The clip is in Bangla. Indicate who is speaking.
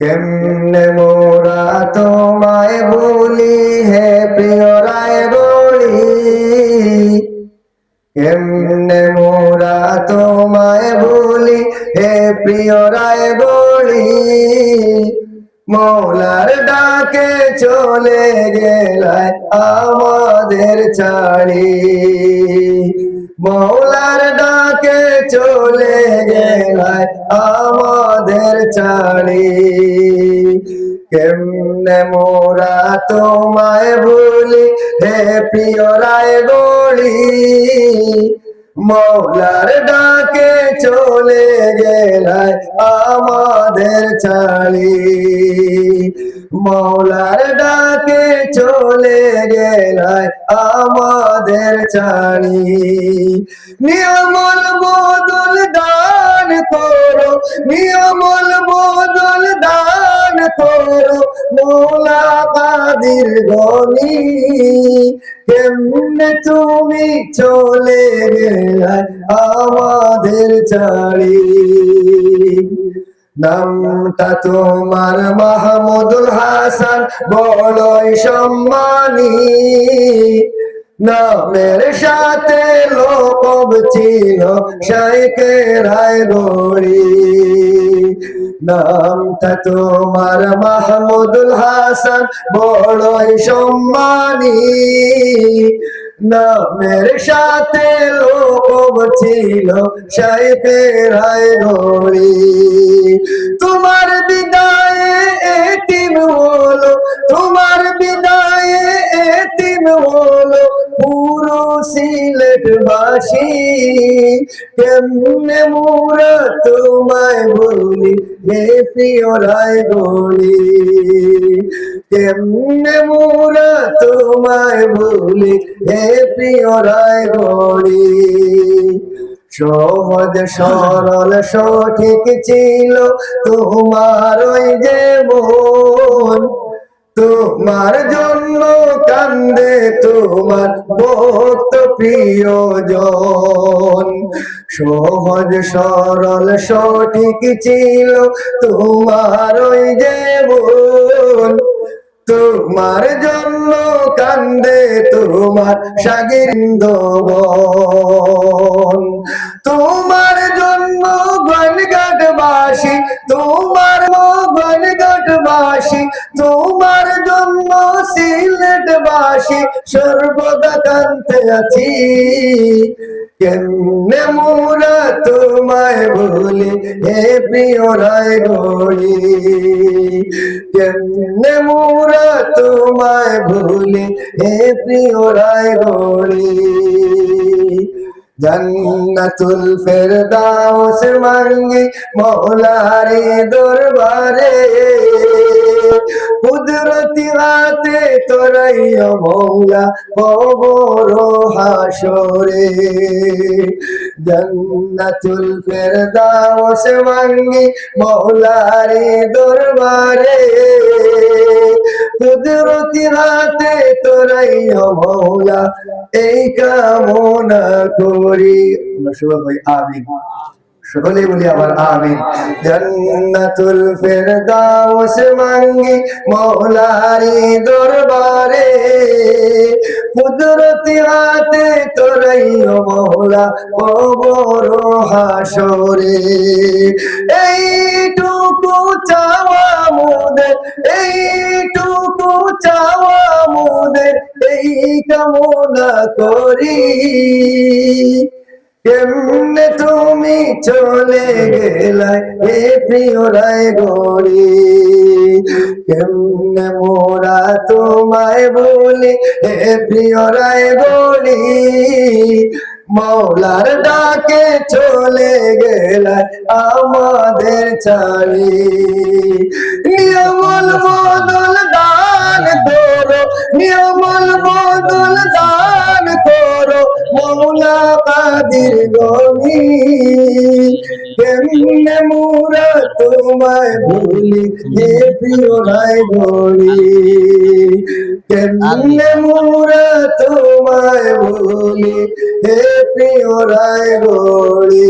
Speaker 1: কেমনে মোরা তোমায় বলি হে প্রিয় রায় বলি, কেমনে মোরা তোমায় বলি হে প্রিয় রায় বলি, মৌলার ডাকে চলে গেলায় আমাদের ছাড়ি, মৌলার ডাকে চলে গেলায় আমাদের ছাড়ি। কেমনে মোরা তোমায় বলি হে প্রিয় রায় বলি, মৌলার ডাকে চলে গেলায় আমাদের ছাড়ি, মৌলার ডাকে চলে গেলায় আমাদের ছাড়ি। নিয়মল বদল দান করো, নিয়মল বদল দান করো মৌলা কাদির গনি, কেমনে তুমি চলে গেলায় আমাদের ছাড়ি। নামটা তোমার মাহমুদুল হাসান বড়ই সম্মানী, নামের সাথে লোকব ছিল শাইখে রায়গড়ি। নামটা তোমার মাহমুদুল হাসান বড়ই সম্মানী, নামের সাথে লোকব ছিল শাইখে রায়গড়ি। তোমার বিদায়ে এতিম হলো, তোমার বিদায়ে এতিম হলো পুরো সিলেটবাসী, কেমনে মোরা তোমায় বলি হে প্রিয় রায়গড়ি, কেমনে মোরা তোমায় বলি হে প্রিয় রায়গড়ি। সহজ সরল সঠিক ছিল তোমার ওই যে মন, তোমার জন্য কান্দে তোমার ভক্ত প্রিয়জন। সহজ সরল সঠিক ছিল তোমার ওই যে মন, তোমার জন্য কান্দে তোমার শাগিন্দগণ। তোমার জন্য গনগটবাসী, তোমার গনগটবাসী, তোমার জন্য সিলেটবাসী সর্বদা কান্দতে আছি। কেমনে মোরা তোমায় বলি হে প্রিয় রায়গড়ি, কেমনে মোরা তোমায় ভুলি হে প্রিয় রায়গড়ি। জান্নাতুল ফেরদাউস মাঙ্গি মৌলারে দরবারে, কুদরতি হাতে তোরাইও মৌলা কবর হাসরে। জান্নাতুল ফেরদাউস মাঙ্গি মৌলারে দরবারে, কুদরতি হাতে তোরাইও মৌলা এই কামনা করি। সবাই আমিন, সকলেই বলি আবার আমিন। জান্নাতুল ফেরদাউস মাঙ্গি মৌলারি দরবারে, কুদরতি হাতে তোরাইও মৌলা কবর হাসরে। এইটুকু চাওয়া মোদের, এইটুকু চাওয়া মোদের, এই কামনা করি। কেমনে তুমি চলে গেলায় হে প্রিয় রায়গড়ি, কেমনে মোরা তোমায় বলি হে প্রিয় রায়গড়ি, মৌলার ডাকে চলে গেলায় আমাদের ছাড়ি। নিয়মল বদল দান করো, নিয়মল বদল দান করো মৌলা কাদির গনি, কেমনে মোরা তোমায় ভুলি হে প্রিয় রায়গড়ি, কেমনে মোরা তোমায় ভুলি হে প্রিয় রায়গড়ি।